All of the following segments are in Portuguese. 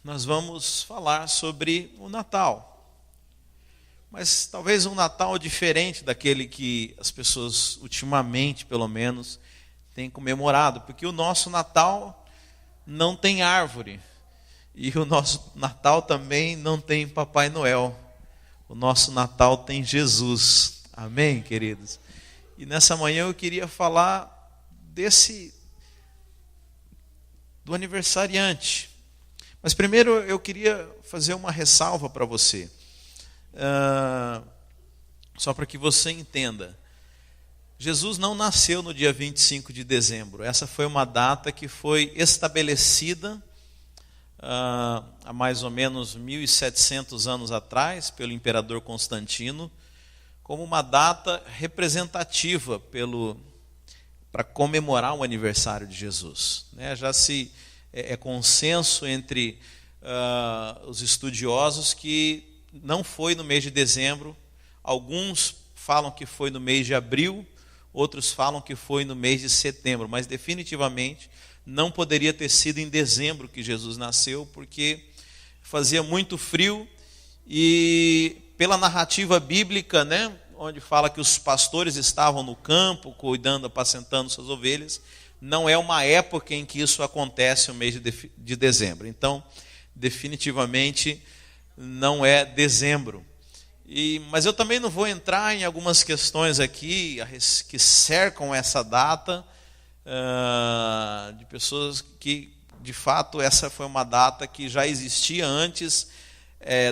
nós vamos falar sobre o Natal. Mas talvez um Natal diferente daquele que as pessoas ultimamente, pelo menos, têm comemorado. Porque o nosso Natal não tem árvore. E o nosso Natal também não tem Papai Noel. O nosso Natal tem Jesus. Amém, queridos? E nessa manhã eu queria falar do aniversariante. Mas primeiro eu queria fazer uma ressalva para você. Só para que você entenda. Jesus não nasceu no dia 25 de dezembro. Essa foi uma data que foi estabelecida há mais ou menos 1700 anos atrás, pelo imperador Constantino, como uma data representativa para comemorar o aniversário de Jesus. Já é consenso entre os estudiosos que não foi no mês de dezembro. Alguns falam que foi no mês de abril, outros falam que foi no mês de setembro, mas definitivamente não poderia ter sido em dezembro que Jesus nasceu, porque fazia muito frio e pela narrativa bíblica, onde fala que os pastores estavam no campo, cuidando, apacentando suas ovelhas, não é uma época em que isso acontece no mês de dezembro. Então, definitivamente não é dezembro. Mas eu também não vou entrar em algumas questões aqui que cercam essa data, de pessoas que, de fato, essa foi uma data que já existia antes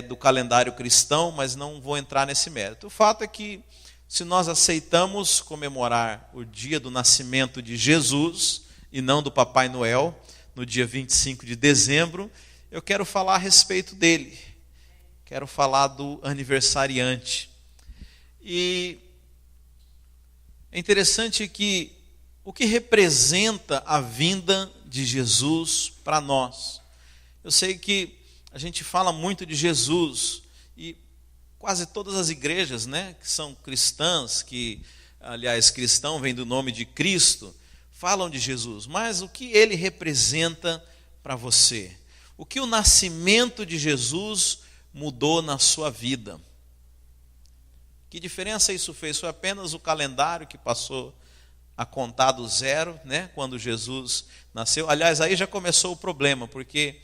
do calendário cristão, mas não vou entrar nesse mérito. O fato é que, se nós aceitamos comemorar o dia do nascimento de Jesus, e não do Papai Noel, no dia 25 de dezembro, eu quero falar a respeito dele. Quero falar do aniversariante. E é interessante que o que representa a vinda de Jesus para nós. Eu sei que a gente fala muito de Jesus e quase todas as igrejas, que são cristãs, cristão vem do nome de Cristo, falam de Jesus. Mas o que ele representa para você? O que o nascimento de Jesus mudou na sua vida? Que diferença isso fez? Foi apenas o calendário que passou a contar do zero, quando Jesus nasceu? Aliás, aí já começou o problema, porque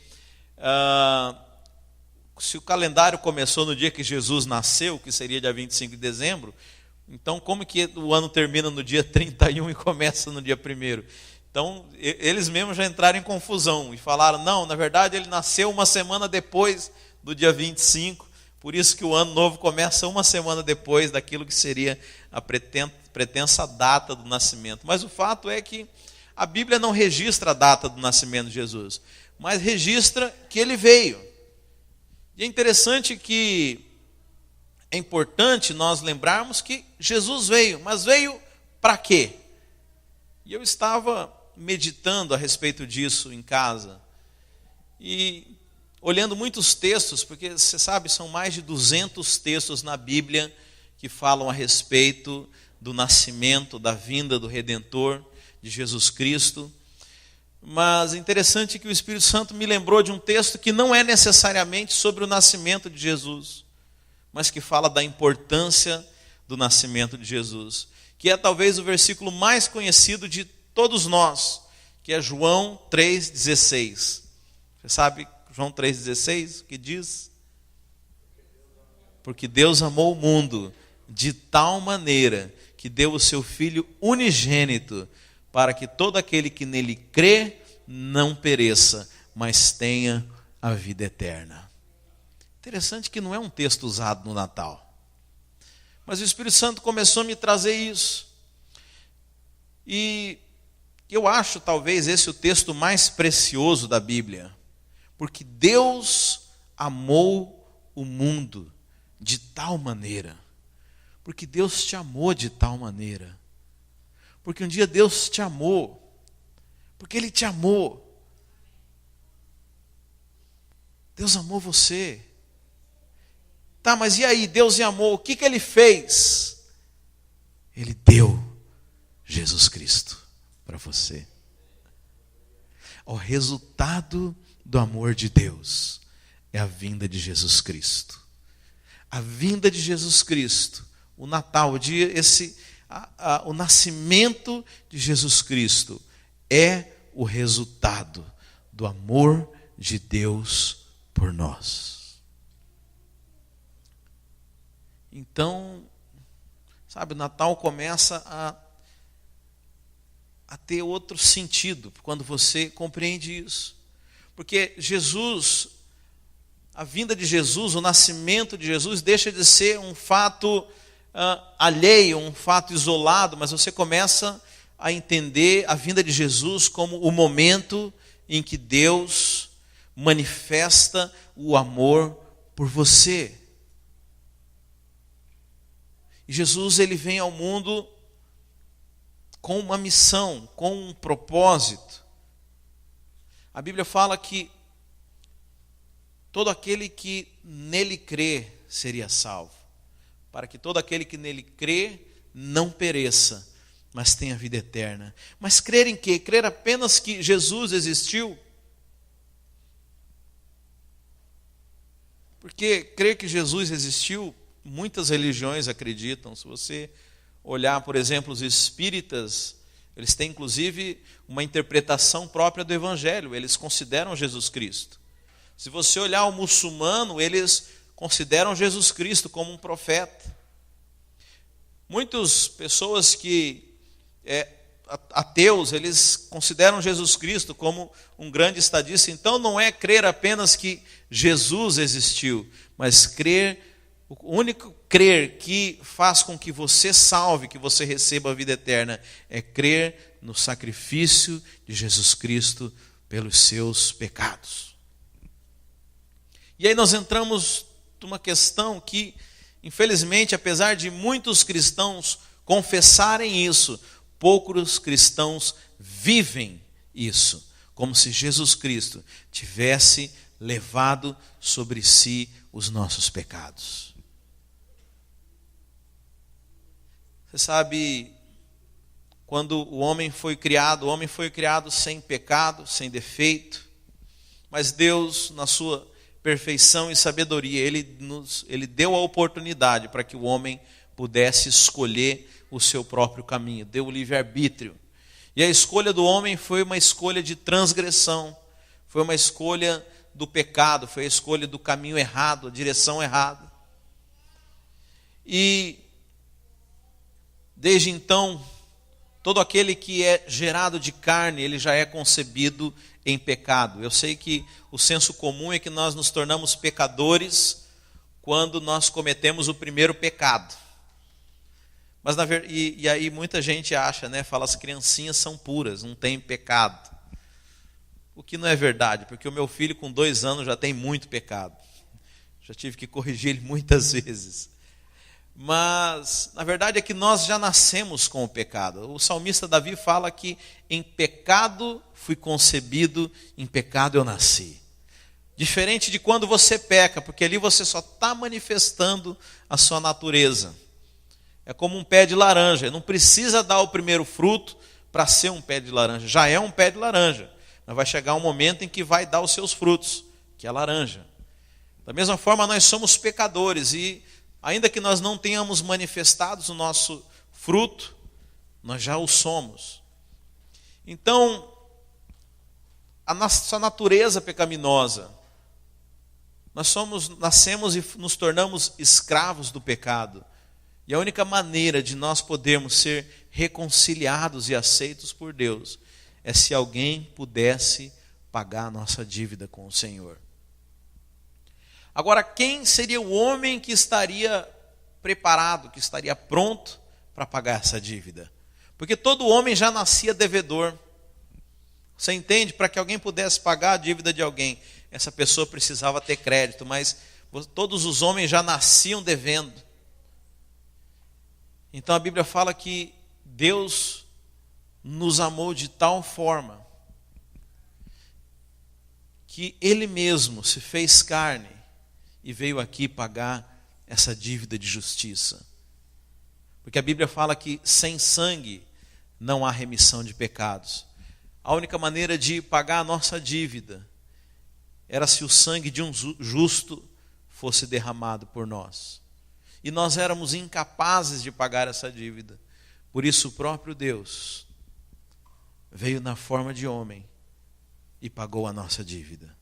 se o calendário começou no dia que Jesus nasceu, que seria dia 25 de dezembro, então como que o ano termina no dia 31 e começa no dia 1º? Então, eles mesmos já entraram em confusão e falaram, não, na verdade ele nasceu uma semana depois do dia 25, por isso que o ano novo começa uma semana depois daquilo que seria a pretensa data do nascimento. Mas o fato é que a Bíblia não registra a data do nascimento de Jesus, mas registra que ele veio. E é interessante que é importante nós lembrarmos que Jesus veio, mas veio para quê? E eu estava meditando a respeito disso em casa, e olhando muitos textos, porque você sabe, são mais de 200 textos na Bíblia que falam a respeito do nascimento, da vinda do Redentor, de Jesus Cristo. Mas é interessante que o Espírito Santo me lembrou de um texto que não é necessariamente sobre o nascimento de Jesus, mas que fala da importância do nascimento de Jesus, que é talvez o versículo mais conhecido de todos nós, que é João 3,16. Você sabe João 3,16, que diz? Porque Deus amou o mundo de tal maneira que deu o seu Filho unigênito, para que todo aquele que nele crê não pereça, mas tenha a vida eterna. Interessante que não é um texto usado no Natal. Mas o Espírito Santo começou a me trazer isso. E eu acho talvez esse o texto mais precioso da Bíblia. Porque Deus amou o mundo de tal maneira. Porque Deus te amou de tal maneira. Porque um dia Deus te amou. Porque Ele te amou. Deus amou você. Tá, mas e aí? Deus me amou. O que Ele fez? Ele deu Jesus Cristo para você. O resultado do amor de Deus. é a vinda de Jesus Cristo. A vinda de Jesus Cristo, o Natal, o nascimento de Jesus Cristo é o resultado do amor de Deus por nós. Então, sabe, o Natal começa a ter outro sentido quando você compreende isso. Porque Jesus, a vinda de Jesus, o nascimento de Jesus, deixa de ser um fato alheio, um fato isolado, mas você começa a entender a vinda de Jesus como o momento em que Deus manifesta o amor por você. E Jesus, ele vem ao mundo com uma missão, com um propósito. A Bíblia fala que todo aquele que nele crê seria salvo, para que todo aquele que nele crê não pereça, mas tenha vida eterna. Mas crer em quê? Crer apenas que Jesus existiu? Porque crer que Jesus existiu, muitas religiões acreditam. Se você olhar, por exemplo, os espíritas, eles têm inclusive uma interpretação própria do Evangelho, eles consideram Jesus Cristo. Se você olhar o muçulmano, eles consideram Jesus Cristo como um profeta. Muitas pessoas que ateus, eles consideram Jesus Cristo como um grande estadista. Então não é crer apenas que Jesus existiu, mas o único crer que faz com que você salve, que você receba a vida eterna, é crer no sacrifício de Jesus Cristo pelos seus pecados. E aí nós entramos numa questão que, infelizmente, apesar de muitos cristãos confessarem isso, poucos cristãos vivem isso, como se Jesus Cristo tivesse levado sobre si os nossos pecados. Você sabe, quando o homem foi criado sem pecado, sem defeito, mas Deus, na sua perfeição e sabedoria, Ele deu a oportunidade para que o homem pudesse escolher o seu próprio caminho, deu o livre-arbítrio. E a escolha do homem foi uma escolha de transgressão, foi uma escolha do pecado, foi a escolha do caminho errado, a direção errada. E desde então, todo aquele que é gerado de carne, ele já é concebido em pecado. Eu sei que o senso comum é que nós nos tornamos pecadores quando nós cometemos o primeiro pecado. Mas e aí muita gente acha, fala, as criancinhas são puras, não tem pecado. O que não é verdade, porque o meu filho com 2 anos já tem muito pecado. Já tive que corrigir ele muitas vezes. Mas, na verdade, é que nós já nascemos com o pecado. O salmista Davi fala que em pecado fui concebido, em pecado eu nasci. Diferente de quando você peca, porque ali você só está manifestando a sua natureza. É como um pé de laranja, não precisa dar o primeiro fruto para ser um pé de laranja. Já é um pé de laranja, mas vai chegar um momento em que vai dar os seus frutos, que é a laranja. Da mesma forma, nós somos pecadores e ainda que nós não tenhamos manifestado o nosso fruto, nós já o somos. Então, a nossa natureza pecaminosa, nascemos e nos tornamos escravos do pecado. E a única maneira de nós podermos ser reconciliados e aceitos por Deus é se alguém pudesse pagar a nossa dívida com o Senhor. Agora, quem seria o homem que estaria preparado, que estaria pronto para pagar essa dívida? Porque todo homem já nascia devedor. Você entende? Para que alguém pudesse pagar a dívida de alguém, essa pessoa precisava ter crédito, mas todos os homens já nasciam devendo. Então a Bíblia fala que Deus nos amou de tal forma que Ele mesmo se fez carne e veio aqui pagar essa dívida de justiça. Porque a Bíblia fala que sem sangue não há remissão de pecados. A única maneira de pagar a nossa dívida era se o sangue de um justo fosse derramado por nós. E nós éramos incapazes de pagar essa dívida. Por isso o próprio Deus veio na forma de homem e pagou a nossa dívida.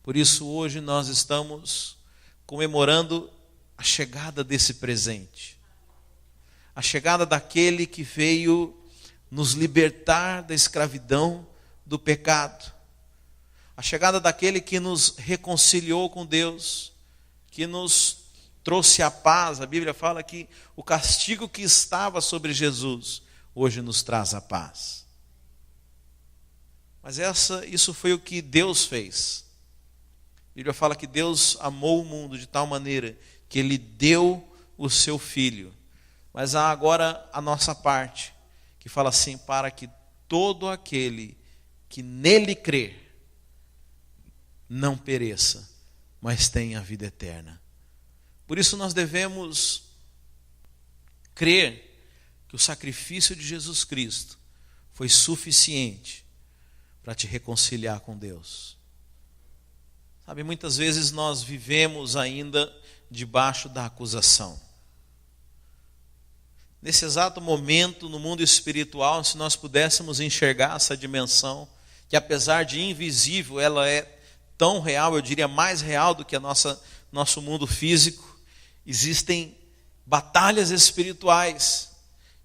Por isso hoje nós estamos comemorando a chegada desse presente. A chegada daquele que veio nos libertar da escravidão do pecado. A chegada daquele que nos reconciliou com Deus, que nos trouxe a paz. A Bíblia fala que o castigo que estava sobre Jesus hoje nos traz a paz. Mas isso foi o que Deus fez. A Bíblia fala que Deus amou o mundo de tal maneira que Ele deu o seu Filho. Mas há agora a nossa parte, que fala assim, para que todo aquele que nele crer não pereça, mas tenha a vida eterna. Por isso nós devemos crer que o sacrifício de Jesus Cristo foi suficiente para te reconciliar com Deus. Sabe, muitas vezes nós vivemos ainda debaixo da acusação. Nesse exato momento, no mundo espiritual, se nós pudéssemos enxergar essa dimensão, que apesar de invisível, ela é tão real, eu diria mais real do que nosso mundo físico. Existem batalhas espirituais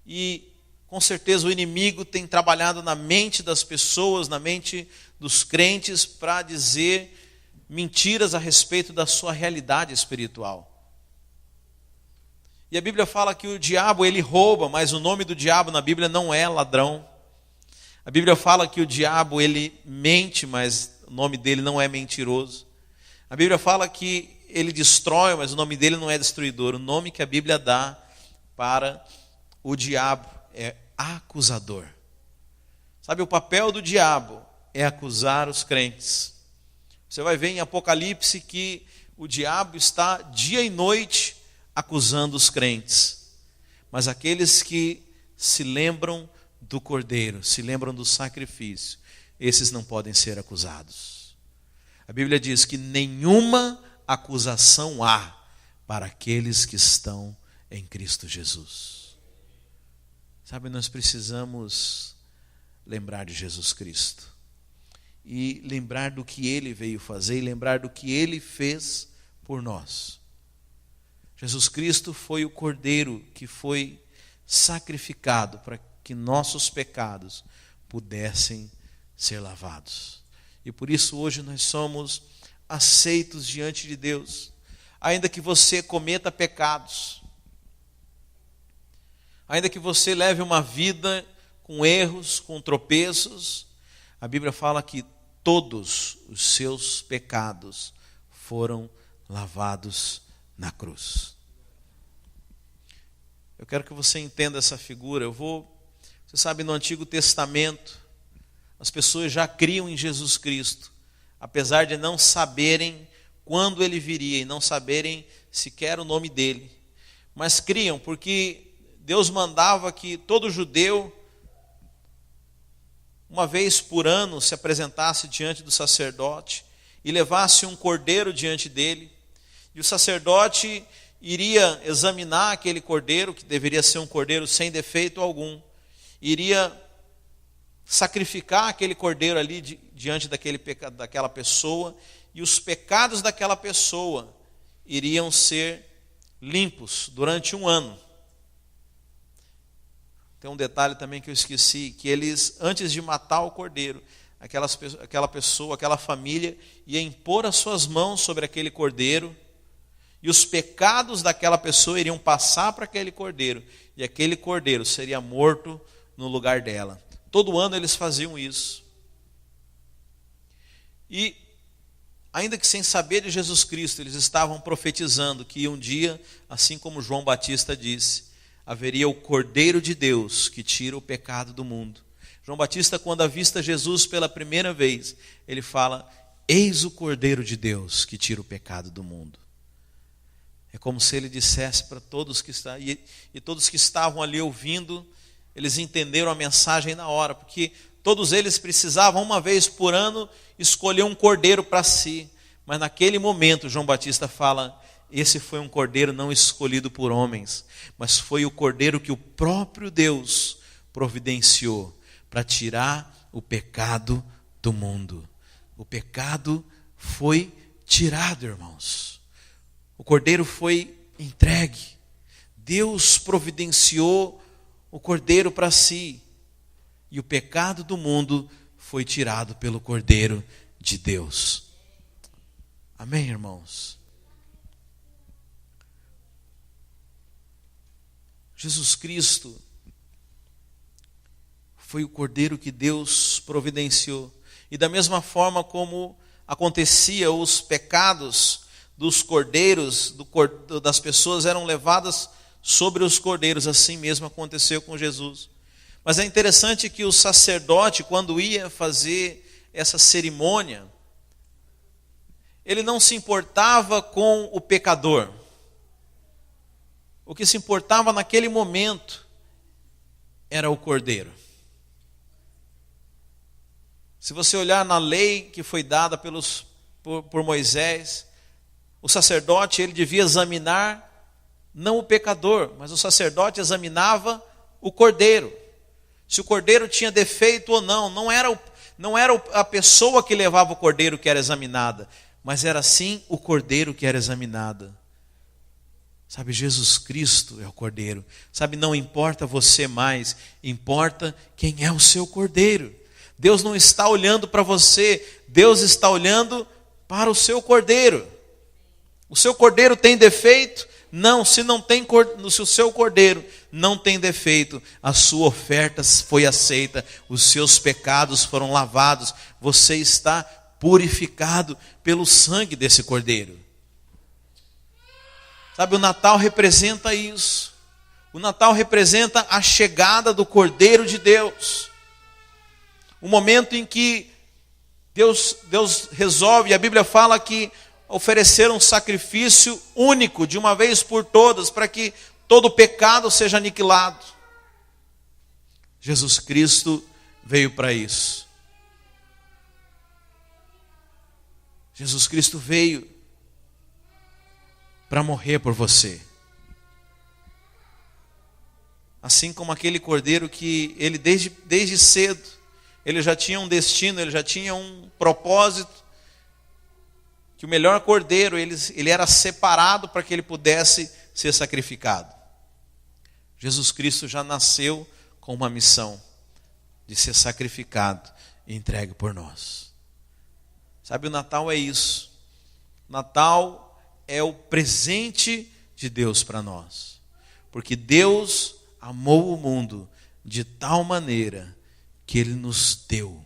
e com certeza o inimigo tem trabalhado na mente das pessoas, na mente dos crentes, para dizer mentiras a respeito da sua realidade espiritual. E a Bíblia fala que o diabo ele rouba, mas o nome do diabo na Bíblia não é ladrão. A Bíblia fala que o diabo ele mente, mas o nome dele não é mentiroso. A Bíblia fala que ele destrói, mas o nome dele não é destruidor. O nome que a Bíblia dá para o diabo é acusador. Sabe, o papel do diabo é acusar os crentes. Você vai ver em Apocalipse que o diabo está dia e noite acusando os crentes. Mas aqueles que se lembram do Cordeiro, se lembram do sacrifício, esses não podem ser acusados. A Bíblia diz que nenhuma acusação há para aqueles que estão em Cristo Jesus. Sabe, nós precisamos lembrar de Jesus Cristo. E lembrar do que Ele veio fazer e lembrar do que Ele fez por nós. Jesus Cristo foi o Cordeiro que foi sacrificado para que nossos pecados pudessem ser lavados. E por isso hoje nós somos aceitos diante de Deus. Ainda que você cometa pecados, ainda que você leve uma vida com erros, com tropeços, a Bíblia fala que todos os seus pecados foram lavados na cruz. Eu quero que você entenda essa figura. Você sabe, no Antigo Testamento, as pessoas já criam em Jesus Cristo, apesar de não saberem quando Ele viria e não saberem sequer o nome dele. Mas criam porque Deus mandava que todo judeu, uma vez por ano, se apresentasse diante do sacerdote e levasse um cordeiro diante dele. E o sacerdote iria examinar aquele cordeiro, que deveria ser um cordeiro sem defeito algum. Iria sacrificar aquele cordeiro ali diante daquela pessoa. E os pecados daquela pessoa iriam ser limpos durante um ano. Tem um detalhe também que eu esqueci, que eles, antes de matar o cordeiro, aquela pessoa, aquela família, ia impor as suas mãos sobre aquele cordeiro, e os pecados daquela pessoa iriam passar para aquele cordeiro, e aquele cordeiro seria morto no lugar dela. Todo ano eles faziam isso. E, ainda que sem saber de Jesus Cristo, eles estavam profetizando que um dia, assim como João Batista disse, haveria o Cordeiro de Deus que tira o pecado do mundo. João Batista, quando avista Jesus pela primeira vez, ele fala: eis o Cordeiro de Deus que tira o pecado do mundo. É como se ele dissesse para todos que estavam, e todos que estavam ali ouvindo, eles entenderam a mensagem na hora, porque todos eles precisavam, uma vez por ano, escolher um cordeiro para si. Mas naquele momento, João Batista fala, esse foi um cordeiro não escolhido por homens, mas foi o cordeiro que o próprio Deus providenciou para tirar o pecado do mundo. O pecado foi tirado, irmãos. O cordeiro foi entregue. Deus providenciou o cordeiro para si. E o pecado do mundo foi tirado pelo cordeiro de Deus. Amém, irmãos? Jesus Cristo foi o cordeiro que Deus providenciou. E da mesma forma como acontecia, os pecados dos cordeiros, das pessoas eram levadas sobre os cordeiros, assim mesmo aconteceu com Jesus. Mas é interessante que o sacerdote, quando ia fazer essa cerimônia, ele não se importava com o pecador. O que se importava naquele momento era o cordeiro. Se você olhar na lei que foi dada por Moisés, o sacerdote ele devia examinar não o pecador, mas o sacerdote examinava o cordeiro. Se o cordeiro tinha defeito ou não, não era a pessoa que levava o cordeiro que era examinada, mas era sim o cordeiro que era examinada. Sabe, Jesus Cristo é o cordeiro. Sabe, não importa você mais, importa quem é o seu cordeiro. Deus não está olhando para você, Deus está olhando para o seu cordeiro. O seu cordeiro tem defeito? Não, se o seu cordeiro não tem defeito, a sua oferta foi aceita, os seus pecados foram lavados, você está purificado pelo sangue desse cordeiro. Sabe, o Natal representa isso. O Natal representa a chegada do Cordeiro de Deus. O momento em que Deus resolve, a Bíblia fala que ofereceram um sacrifício único, de uma vez por todas, para que todo o pecado seja aniquilado. Jesus Cristo veio para isso. Jesus Cristo veio para morrer por você. Assim como aquele cordeiro que ele desde cedo, ele já tinha um destino, ele já tinha um propósito, que o melhor cordeiro, ele era separado para que ele pudesse ser sacrificado. Jesus Cristo já nasceu com uma missão de ser sacrificado e entregue por nós. Sabe, o Natal é isso. Natal é o presente de Deus para nós. Porque Deus amou o mundo de tal maneira que Ele nos deu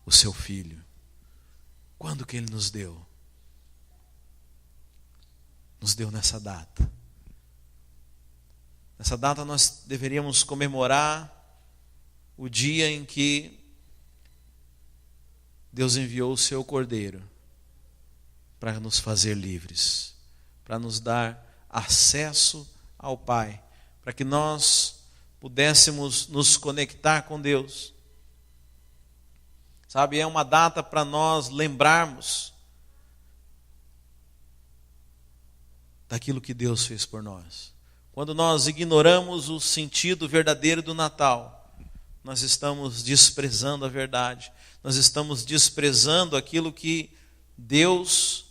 o seu Filho. Quando que Ele nos deu? Nos deu nessa data. Nessa data nós deveríamos comemorar o dia em que Deus enviou o seu Cordeiro para nos fazer livres, para nos dar acesso ao Pai, para que nós pudéssemos nos conectar com Deus. Sabe, é uma data para nós lembrarmos daquilo que Deus fez por nós. Quando nós ignoramos o sentido verdadeiro do Natal, nós estamos desprezando a verdade, nós estamos desprezando aquilo que Deus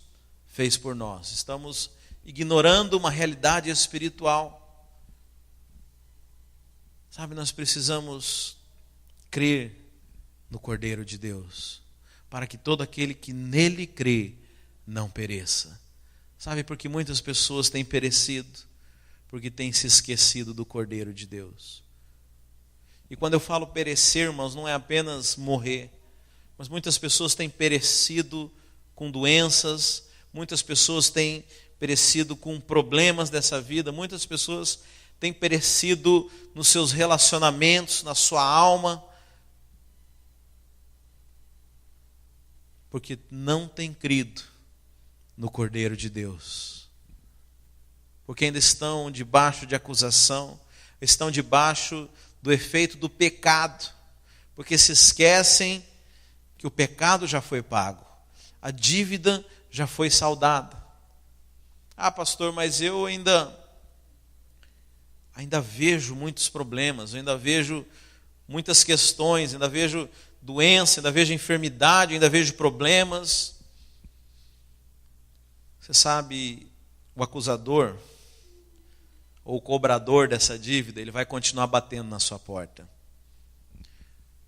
fez por nós, estamos ignorando uma realidade espiritual. Sabe, nós precisamos crer no Cordeiro de Deus, para que todo aquele que nele crê não pereça. Sabe, porque muitas pessoas têm perecido, porque têm se esquecido do Cordeiro de Deus. E quando eu falo perecer, irmãos, não é apenas morrer, mas muitas pessoas têm perecido com doenças, muitas pessoas têm perecido com problemas dessa vida, muitas pessoas têm perecido nos seus relacionamentos, na sua alma, porque não têm crido no Cordeiro de Deus. Porque ainda estão debaixo de acusação, estão debaixo do efeito do pecado, porque se esquecem que o pecado já foi pago, a dívida já foi saldada. Ah, pastor, mas eu ainda vejo muitos problemas, eu ainda vejo muitas questões, ainda vejo doença, ainda vejo enfermidade, ainda vejo problemas. Você sabe, o acusador ou o cobrador dessa dívida, ele vai continuar batendo na sua porta.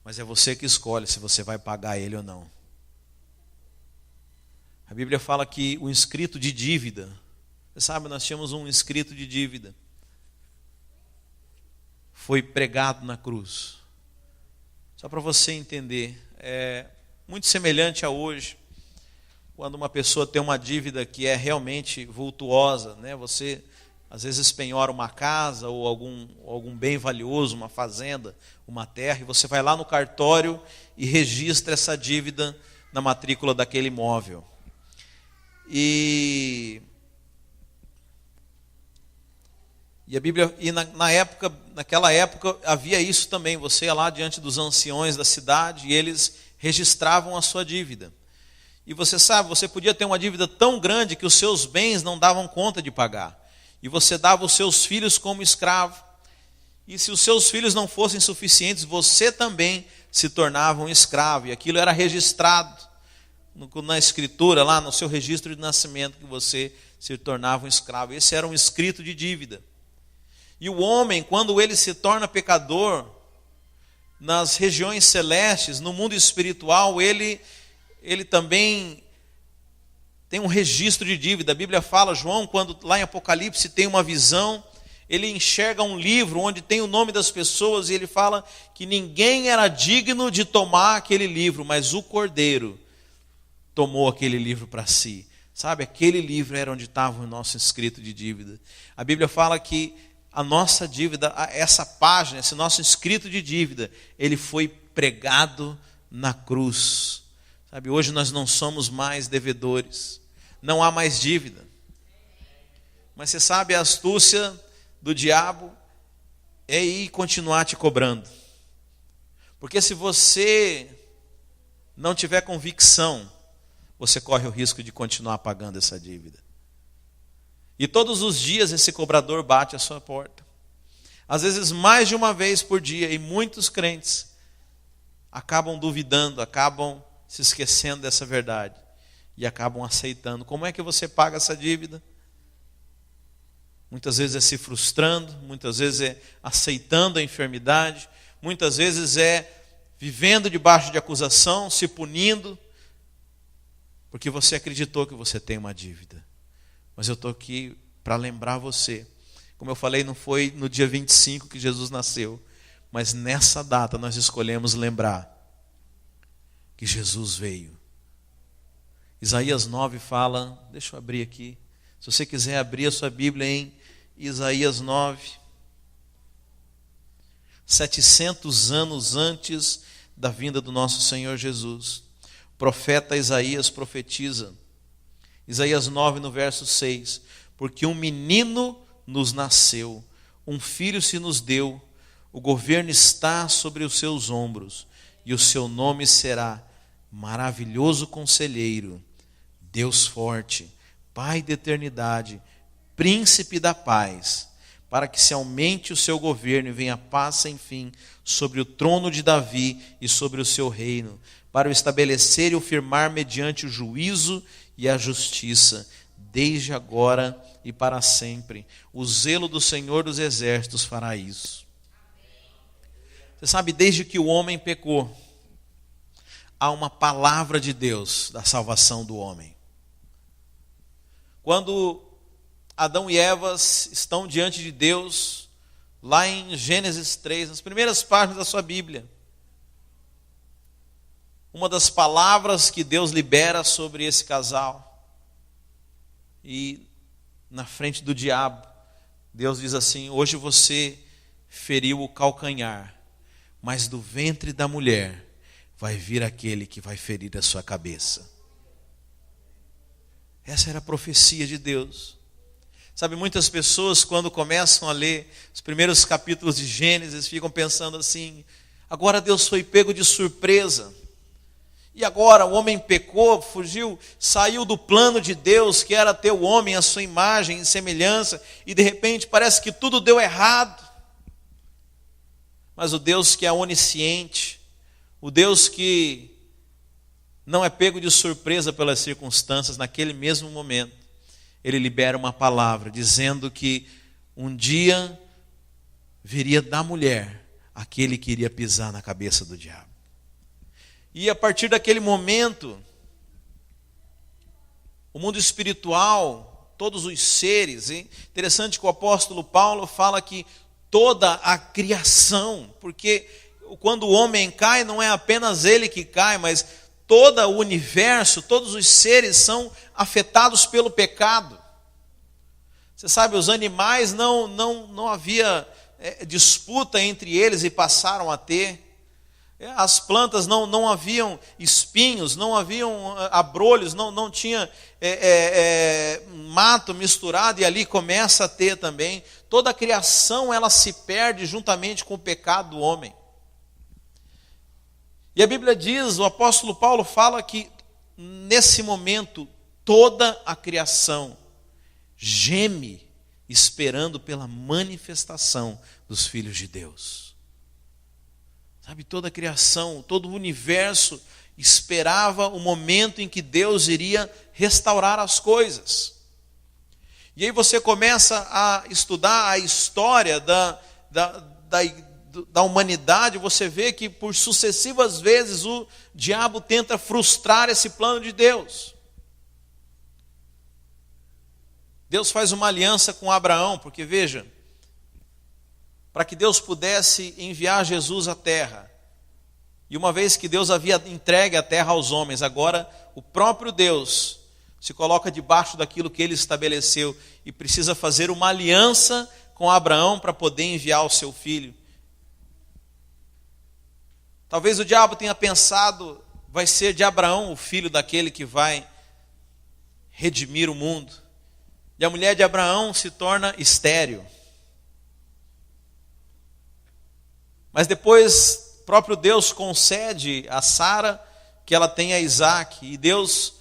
Mas é você que escolhe se você vai pagar ele ou não. A Bíblia fala que o inscrito de dívida, você sabe, nós tínhamos um inscrito de dívida, foi pregado na cruz. Só para você entender, é muito semelhante a hoje, quando uma pessoa tem uma dívida que é realmente vultuosa, né? Você às vezes penhora uma casa ou algum bem valioso, uma fazenda, uma terra, e você vai lá no cartório e registra essa dívida na matrícula daquele imóvel. E a Bíblia, naquela época havia isso também. Você ia lá diante dos anciões da cidade e eles registravam a sua dívida. E você sabe, você podia ter uma dívida tão grande que os seus bens não davam conta de pagar. E você dava os seus filhos como escravo. E se os seus filhos não fossem suficientes, você também se tornava um escravo. E aquilo era registrado na escritura, lá no seu registro de nascimento, que você se tornava um escravo. Esse era um escrito de dívida. E o homem, quando ele se torna pecador, nas regiões celestes, no mundo espiritual, ele também tem um registro de dívida. A Bíblia fala, João, quando lá em Apocalipse tem uma visão, ele enxerga um livro onde tem o nome das pessoas e ele fala que ninguém era digno de tomar aquele livro, mas o Cordeiro tomou aquele livro para si. Sabe, aquele livro era onde estava o nosso escrito de dívida. A Bíblia fala que a nossa dívida, essa página, esse nosso escrito de dívida, ele foi pregado na cruz. Sabe, hoje nós não somos mais devedores, não há mais dívida. Mas você sabe, a astúcia do diabo é ir continuar te cobrando. Porque se você não tiver convicção, você corre o risco de continuar pagando essa dívida. E todos os dias esse cobrador bate à sua porta. Às vezes mais de uma vez por dia, e muitos crentes acabam duvidando, acabam se esquecendo dessa verdade e acabam aceitando. Como é que você paga essa dívida? Muitas vezes é se frustrando, muitas vezes é aceitando a enfermidade, muitas vezes é vivendo debaixo de acusação, se punindo, porque você acreditou que você tem uma dívida. Mas eu estou aqui para lembrar você. Como eu falei, não foi no dia 25 que Jesus nasceu, mas nessa data nós escolhemos lembrar que Jesus veio. Isaías 9 fala, deixa eu abrir aqui, se você quiser abrir a sua Bíblia em Isaías 9, 700 anos antes da vinda do nosso Senhor Jesus, o profeta Isaías profetiza, Isaías 9 no verso 6, porque um menino nos nasceu, um filho se nos deu, o governo está sobre os seus ombros, e o seu nome será Maravilhoso Conselheiro, Deus Forte, Pai da Eternidade, Príncipe da Paz, para que se aumente o seu governo e venha paz sem fim sobre o trono de Davi e sobre o seu reino, para o estabelecer e o firmar mediante o juízo e a justiça, desde agora e para sempre. O zelo do Senhor dos Exércitos fará isso. Você sabe, desde que o homem pecou, há uma palavra de Deus da salvação do homem. Quando Adão e Eva estão diante de Deus, lá em Gênesis 3, nas primeiras páginas da sua Bíblia, uma das palavras que Deus libera sobre esse casal, e na frente do diabo, Deus diz assim: hoje você feriu o calcanhar, mas do ventre da mulher vai vir aquele que vai ferir a sua cabeça. Essa era a profecia de Deus. Sabe, muitas pessoas quando começam a ler os primeiros capítulos de Gênesis ficam pensando assim: Agora Deus foi pego de surpresa. E agora o homem pecou, fugiu, saiu do plano de Deus, que era ter o homem à sua imagem e semelhança, e de repente parece que tudo deu errado. Mas o Deus que é onisciente, o Deus que não é pego de surpresa pelas circunstâncias, naquele mesmo momento, Ele libera uma palavra, dizendo que um dia viria da mulher aquele que iria pisar na cabeça do diabo. E a partir daquele momento, o mundo espiritual, todos os seres, hein? Interessante que o apóstolo Paulo fala que toda a criação, porque quando o homem cai, não é apenas ele que cai, mas todo o universo, todos os seres são afetados pelo pecado. Você sabe, os animais não havia disputa entre eles e passaram a ter. As plantas não haviam espinhos, não haviam abrolhos, não tinha mato misturado, e ali começa a ter também. Toda a criação ela se perde juntamente com o pecado do homem. E a Bíblia diz, o apóstolo Paulo fala que nesse momento toda a criação geme esperando pela manifestação dos filhos de Deus. Sabe, toda a criação, todo o universo esperava o momento em que Deus iria restaurar as coisas. E aí você começa a estudar a história da humanidade, você vê que por sucessivas vezes o diabo tenta frustrar esse plano de Deus. Deus faz uma aliança com Abraão, porque veja, para que Deus pudesse enviar Jesus à terra, e uma vez que Deus havia entregue a terra aos homens, agora o próprio Deus se coloca debaixo daquilo que ele estabeleceu e precisa fazer uma aliança com Abraão para poder enviar o seu filho. Talvez o diabo tenha pensado, vai ser de Abraão o filho daquele que vai redimir o mundo. E a mulher de Abraão se torna estéril. Mas depois, o próprio Deus concede a Sara que ela tenha Isaac. E Deus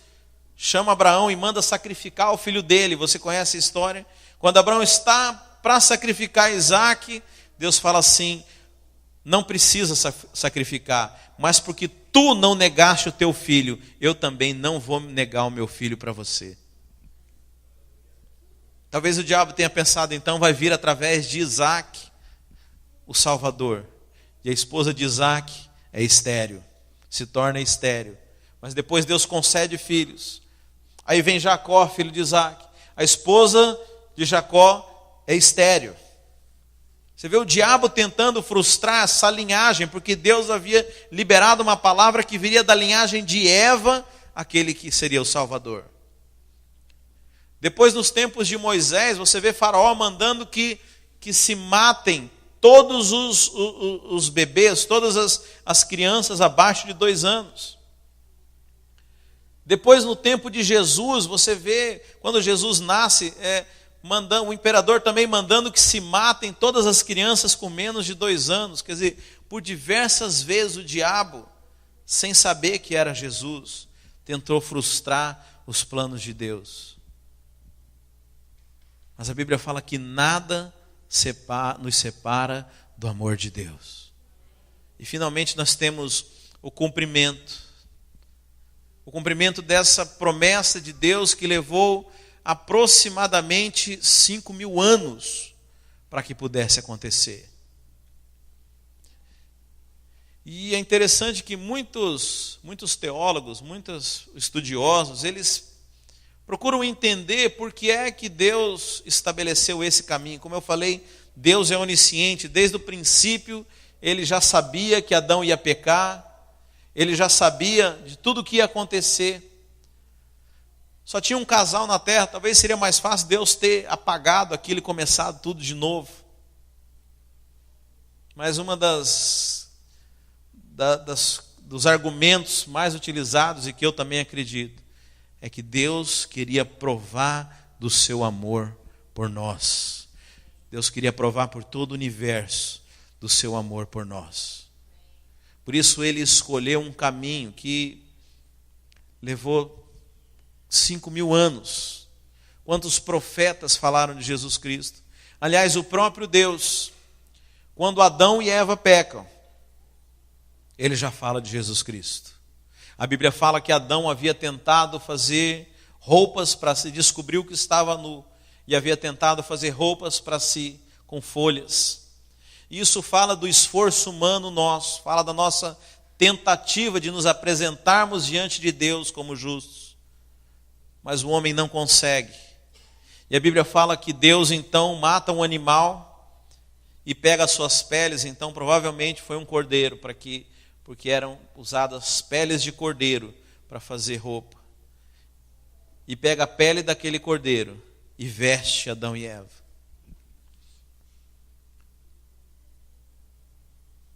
chama Abraão e manda sacrificar o filho dele. Você conhece a história? Quando Abraão está para sacrificar Isaac, Deus fala assim, não precisa sacrificar, mas porque tu não negaste o teu filho, eu também não vou negar o meu filho para você. Talvez o diabo tenha pensado, então vai vir através de Isaac o Salvador. E a esposa de Isaac é estéril, se torna estéril. Mas depois Deus concede filhos. Aí vem Jacó, filho de Isaac. A esposa de Jacó é estéril. Você vê o diabo tentando frustrar essa linhagem, porque Deus havia liberado uma palavra que viria da linhagem de Eva, aquele que seria o Salvador. Depois, nos tempos de Moisés, você vê Faraó mandando que se matem todos os bebês, todas as crianças abaixo de 2 anos. Depois, no tempo de Jesus, você vê, quando Jesus nasce, o imperador também mandando que se matem todas as crianças com menos de 2 anos. Quer dizer, por diversas vezes o diabo, sem saber que era Jesus, tentou frustrar os planos de Deus. Mas a Bíblia fala que nada nos separa do amor de Deus. E finalmente nós temos o cumprimento dessa promessa de Deus que levou aproximadamente 5.000 anos para que pudesse acontecer. E é interessante que muitos teólogos, muitos estudiosos, eles procuram entender por que é que Deus estabeleceu esse caminho. Como eu falei, Deus é onisciente. Desde o princípio, Ele já sabia que Adão ia pecar. Ele já sabia de tudo o que ia acontecer. Só tinha um casal na terra. Talvez seria mais fácil Deus ter apagado aquilo e começado tudo de novo. Mas uma dos argumentos mais utilizados, e que eu também acredito, é que Deus queria provar do seu amor por nós. Deus queria provar por todo o universo do seu amor por nós. Por isso ele escolheu um caminho que levou 5.000 anos. Quantos profetas falaram de Jesus Cristo? Aliás, o próprio Deus, quando Adão e Eva pecam, ele já fala de Jesus Cristo. A Bíblia fala que Adão havia tentado fazer roupas para se descobrir o que estava nu, e havia tentado fazer roupas para si com folhas. Isso fala do esforço humano nosso, fala da nossa tentativa de nos apresentarmos diante de Deus como justos. Mas o homem não consegue. E a Bíblia fala que Deus então mata um animal e pega as suas peles, então provavelmente foi um cordeiro, porque eram usadas peles de cordeiro para fazer roupa. E pega a pele daquele cordeiro e veste Adão e Eva.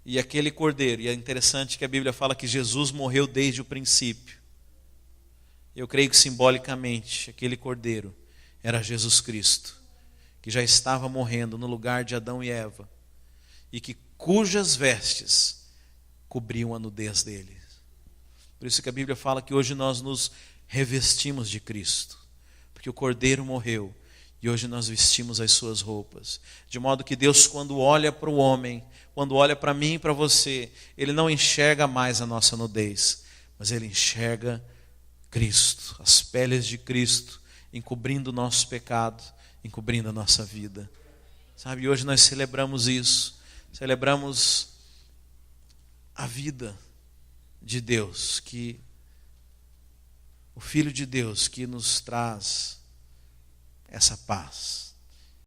E aquele cordeiro, e é interessante que a Bíblia fala que Jesus morreu desde o princípio. Eu creio que simbolicamente aquele cordeiro era Jesus Cristo, que já estava morrendo no lugar de Adão e Eva, e cujas vestes cobriam a nudez deles. Por isso que a Bíblia fala que hoje nós nos revestimos de Cristo, porque o cordeiro morreu e hoje nós vestimos as suas roupas. De modo que Deus, quando olha para o homem, quando olha para mim e para você, Ele não enxerga mais a nossa nudez, mas Ele enxerga Cristo, as peles de Cristo, encobrindo o nosso pecado, encobrindo a nossa vida. Sabe, e hoje nós celebramos isso, celebramos a vida de Deus, que o Filho de Deus que nos traz essa paz.